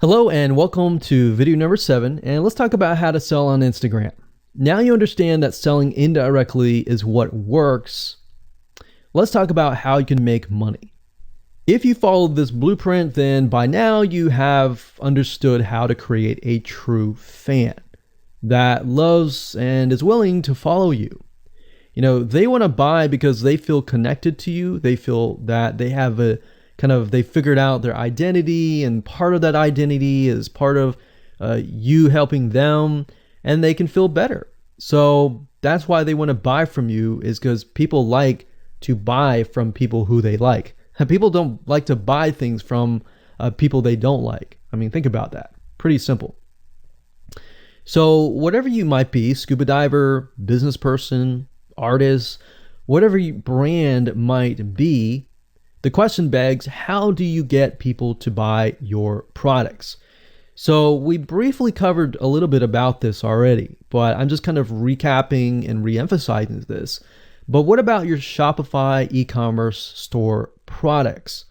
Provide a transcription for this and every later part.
Hello and welcome to video number 7, and let's talk about how to sell on Instagram. Now you understand that selling indirectly is what works. Let's talk about how you can make money. If you follow this blueprint, then by now you have understood how to create a true fan that loves and is willing to follow you. They want to buy because they feel connected to you. They feel that they have they figured out their identity, and part of that identity is part of you helping them, and they can feel better. So that's why they want to buy from you, is because people like to buy from people who they like. And people don't like to buy things from people they don't like. I mean, think about that. Pretty simple. So whatever you might be, scuba diver, business person, artist, whatever your brand might be, the question begs, how do you get people to buy your products? So we briefly covered a little bit about this already, but I'm just kind of recapping and re-emphasizing this. But what about your Shopify e-commerce store products?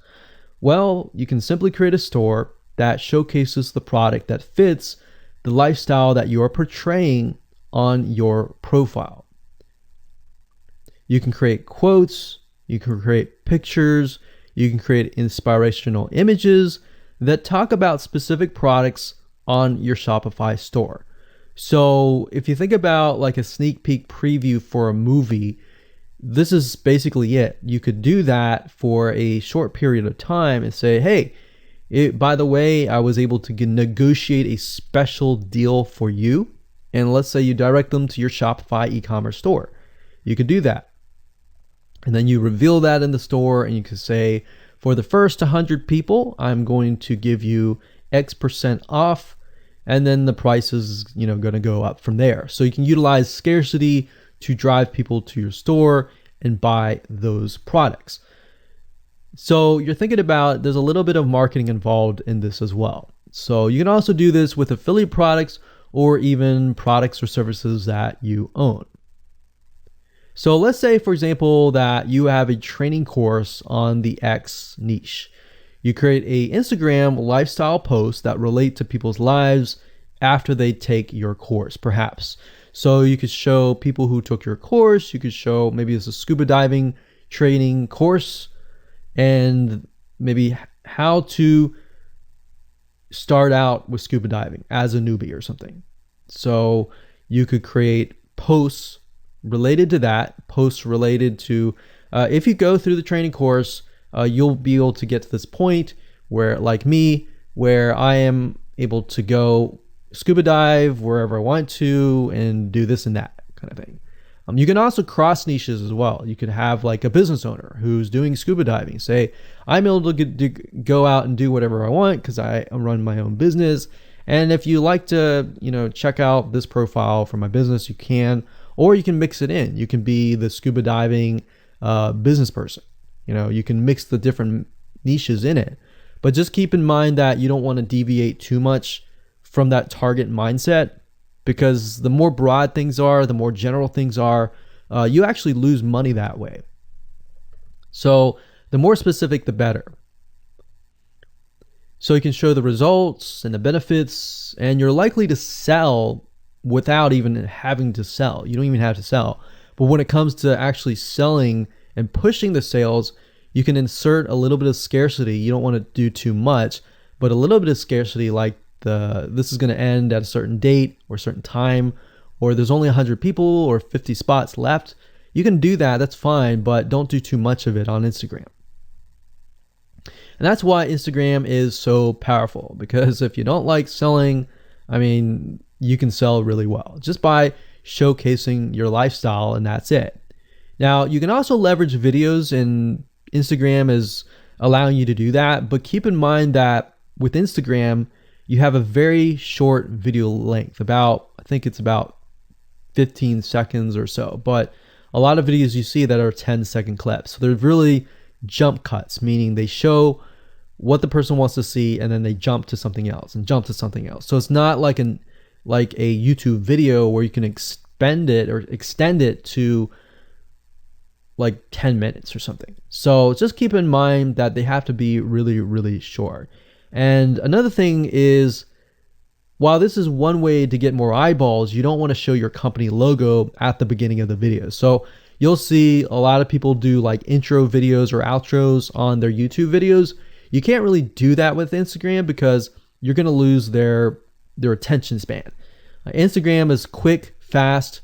Well, you can simply create a store that showcases the product that fits the lifestyle that you're portraying on your profile. You can create quotes, you can create pictures, you can create inspirational images that talk about specific products on your Shopify store. So if you think about like a sneak peek preview for a movie, this is basically it. You could do that for a short period of time and say, hey, by the way, I was able to negotiate a special deal for you. And let's say you direct them to your Shopify e-commerce store. You could do that. And then you reveal that in the store, and you can say, for the first 100 people, I'm going to give you X% off, and then the price is, going to go up from there. So you can utilize scarcity to drive people to your store and buy those products. So you're thinking about, there's a little bit of marketing involved in this as well. So you can also do this with affiliate products or even products or services that you own. So let's say, for example, that you have a training course on the X niche. You create a Instagram lifestyle post that relate to people's lives after they take your course, perhaps. So you could show people who took your course. You could show maybe it's a scuba diving training course, and maybe how to start out with scuba diving as a newbie or something. So you could create posts related to that, posts related to if you go through the training course, you'll be able to get to this point where, like me, where I am able to go scuba dive wherever I want to and do this and that kind of thing. You can also cross niches as well. You could have like a business owner who's doing scuba diving say, I'm able to go out and do whatever I want because I run my own business. And if you like to, check out this profile for my business, you can. Or you can mix it in. You can be the scuba diving business person. You can mix the different niches in it. But just keep in mind that you don't want to deviate too much from that target mindset, because the more broad things are, the more general things are, you actually lose money that way. So the more specific, the better. So you can show the results and the benefits, and you're likely to sell without even having to sell. You don't even have to sell. But when it comes to actually selling and pushing the sales, you can insert a little bit of scarcity. You don't want to do too much, but a little bit of scarcity, like this is going to end at a certain date or a certain time, or there's only 100 people or 50 spots left. You can do that. That's fine, but don't do too much of it on Instagram. And that's why Instagram is so powerful, because if you don't like selling, you can sell really well just by showcasing your lifestyle, and that's it. Now, you can also leverage videos, and Instagram is allowing you to do that. But keep in mind that with Instagram, you have a very short video length, I think it's about 15 seconds or so. But a lot of videos you see that are 10-second clips. So they're really jump cuts, meaning they show what the person wants to see, and then they jump to something else and jump to something else. So it's not like a YouTube video where you can extend it to like 10 minutes or something. So just keep in mind that they have to be really, really short. And another thing is, while this is one way to get more eyeballs, you don't want to show your company logo at the beginning of the video. So you'll see a lot of people do like intro videos or outros on their YouTube videos. You can't really do that with Instagram because you're going to lose their attention span. Instagram is quick, fast,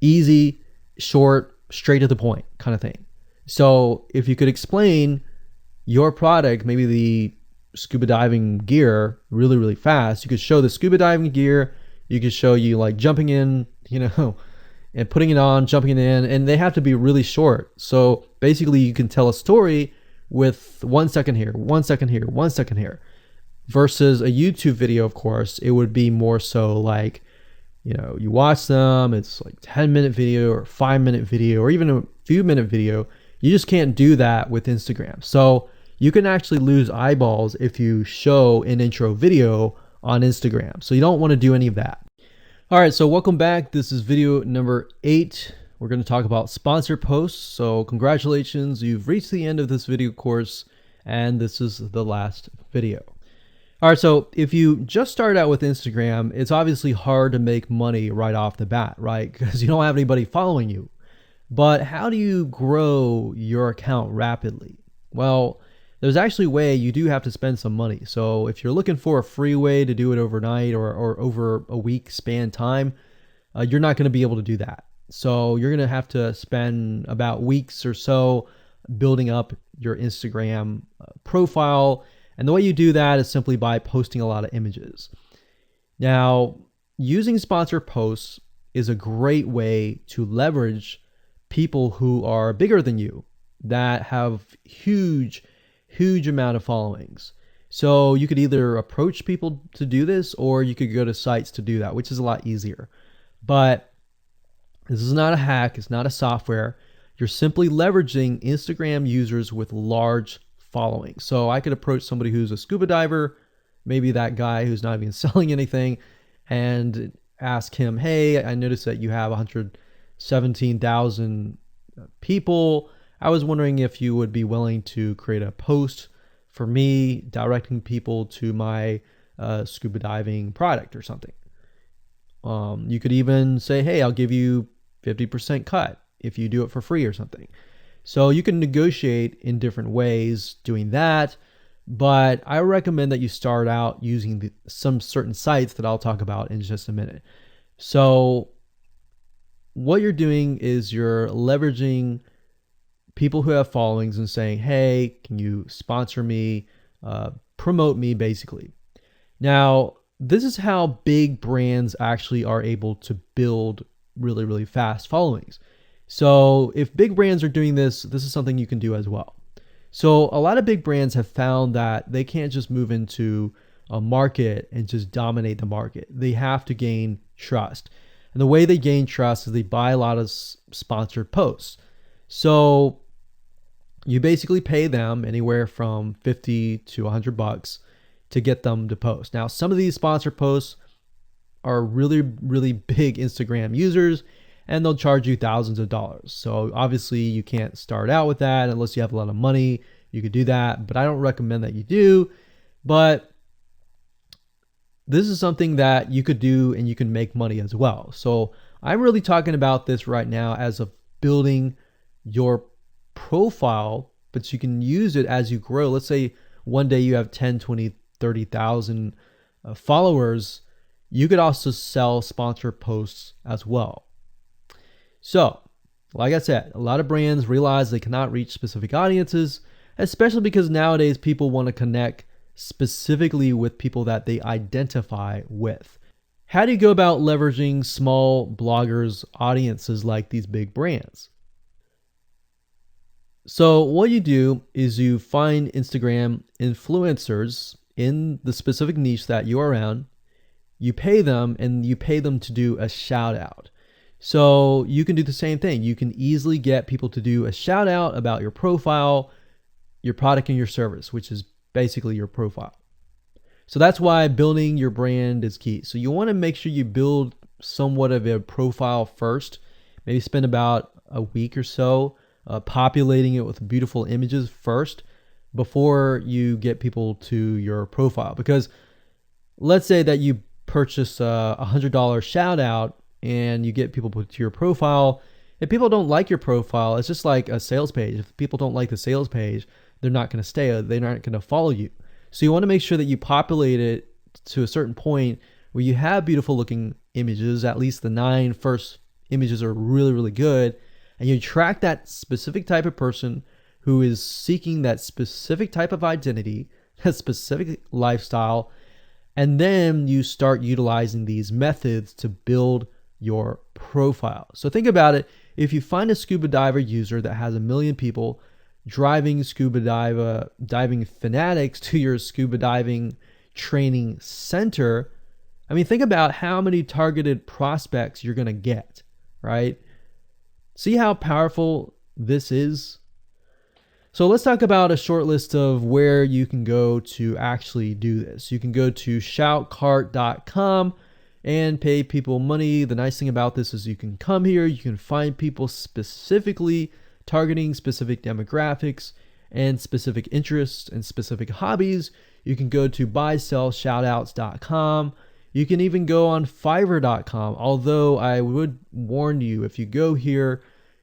easy, short, straight to the point kind of thing. So if you could explain your product, maybe the scuba diving gear, really, really fast, you could show the scuba diving gear. You could show you like jumping in, and putting it on, jumping it in, and they have to be really short. So basically you can tell a story with 1 second here, 1 second here, 1 second here. Versus a YouTube video, of course, it would be more so like, you watch them, it's like 10-minute video or 5-minute video or even a few minute video. You just can't do that with Instagram. So you can actually lose eyeballs if you show an intro video on Instagram. So you don't want to do any of that. All right, so welcome back. This is video number 8. We're going to talk about sponsor posts. So congratulations, you've reached the end of this video course, and this is the last video. All right, so if you just start out with Instagram, it's obviously hard to make money right off the bat, right? Because you don't have anybody following you. But how do you grow your account rapidly? Well, there's actually a way. You do have to spend some money. So if you're looking for a free way to do it overnight or over a week span time, you're not going to be able to do that. So you're going to have to spend about weeks or so building up your Instagram profile. And the way you do that is simply by posting a lot of images. Now, using sponsor posts is a great way to leverage people who are bigger than you that have huge amount of followings. So you could either approach people to do this, or you could go to sites to do that, which is a lot easier. But this is not a hack. It's not a software. You're simply leveraging Instagram users with large following. So I could approach somebody who's a scuba diver, maybe that guy who's not even selling anything, and ask him, hey, I noticed that you have 117,000 people. I was wondering if you would be willing to create a post for me directing people to my scuba diving product or something. You could even say, hey, I'll give you 50% cut if you do it for free or something. So you can negotiate in different ways doing that, but I recommend that you start out using some certain sites that I'll talk about in just a minute. So what you're doing is you're leveraging people who have followings and saying, hey, can you sponsor me, promote me, basically. Now, this is how big brands actually are able to build really, really fast followings. So if big brands are doing this, this is something you can do as well. So a lot of big brands have found that they can't just move into a market and just dominate the market. They have to gain trust. And the way they gain trust is they buy a lot of sponsored posts. So you basically pay them anywhere from $50 to $100 to get them to post. Now, some of these sponsored posts are really, really big Instagram users, and they'll charge you thousands of dollars. So obviously you can't start out with that unless you have a lot of money. You could do that, but I don't recommend that you do. But this is something that you could do and you can make money as well. So I'm really talking about this right now as of building your profile, but you can use it as you grow. Let's say one day you have 10, 20, 30,000 followers. You could also sell sponsored posts as well. So, like I said, a lot of brands realize they cannot reach specific audiences, especially because nowadays people want to connect specifically with people that they identify with. How do you go about leveraging small bloggers' audiences like these big brands? So what you do is you find Instagram influencers in the specific niche that you are around. You pay them, and you pay them to do a shout out. So you can do the same thing. You can easily get people to do a shout out about your profile, your product, and your service, which is basically your profile. So that's why building your brand is key. So you want to make sure you build somewhat of a profile first. Maybe spend about a week or so populating it with beautiful images first. before you get people to your profile. Because let's say that you purchase a $100 shout out and you get people to your profile. If people don't like your profile, it's just like a sales page. If people don't like the sales page, they're not going to stay. They're not going to follow you. So you want to make sure that you populate it to a certain point where you have beautiful looking images. At least the 9 first images are really, really good. And you track that specific type of person who is seeking that specific type of identity, that specific lifestyle. And then you start utilizing these methods to build your profile. So think about it. If you find a scuba diver user that has 1 million people driving diving fanatics to your scuba diving training center, I mean, think about how many targeted prospects you're going to get, right? See how powerful this is? So let's talk about a short list of where you can go to actually do this. You can go to shoutcart.com and pay people money. The nice thing about this is you can come here, you can find people specifically targeting specific demographics and specific interests and specific hobbies. You can go to buysellshoutouts.com. You can even go on fiverr.com. Although I would warn you, if you go here,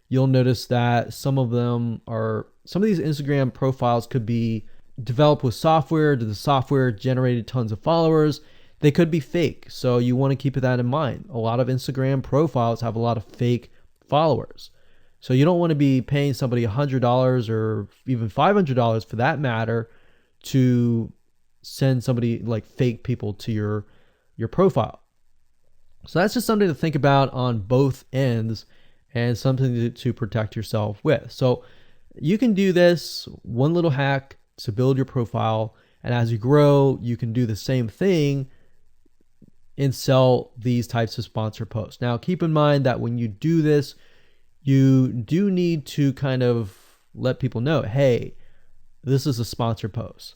you'll notice that some of these Instagram profiles could be developed with software. The software generated tons of followers. They could be fake. So you want to keep that in mind. A lot of Instagram profiles have a lot of fake followers. So you don't want to be paying somebody $100 or even $500 for that matter to send somebody like fake people to your profile. So that's just something to think about on both ends and something to protect yourself with. So you can do this one little hack to build your profile. And as you grow, you can do the same thing and sell these types of sponsor posts. Now, keep in mind that when you do this, you do need to kind of let people know, hey, this is a sponsor post.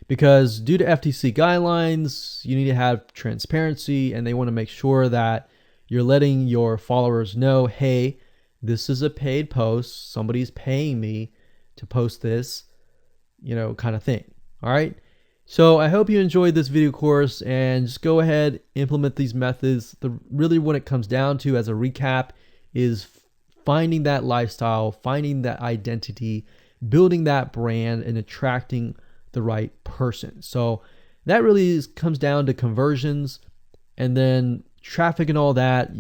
Because due to FTC guidelines, you need to have transparency, and they want to make sure that you're letting your followers know, hey, this is a paid post. Somebody's paying me to post this, kind of thing. All right. So I hope you enjoyed this video course, and just go ahead, implement these methods. Really what it comes down to as a recap is finding that lifestyle, finding that identity, building that brand, and attracting the right person. So that really comes down to conversions, and then traffic and all that.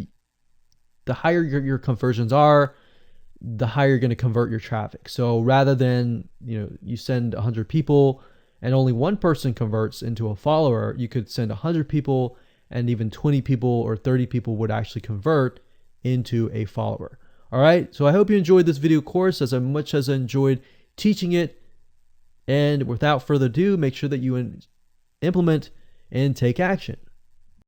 The higher your conversions are, the higher you're going to convert your traffic. So rather than, you send 100 people and only one person converts into a follower, you could send 100 people and even 20 people or 30 people would actually convert into a follower. All right. So I hope you enjoyed this video course as much as I enjoyed teaching it. And without further ado, make sure that you implement and take action.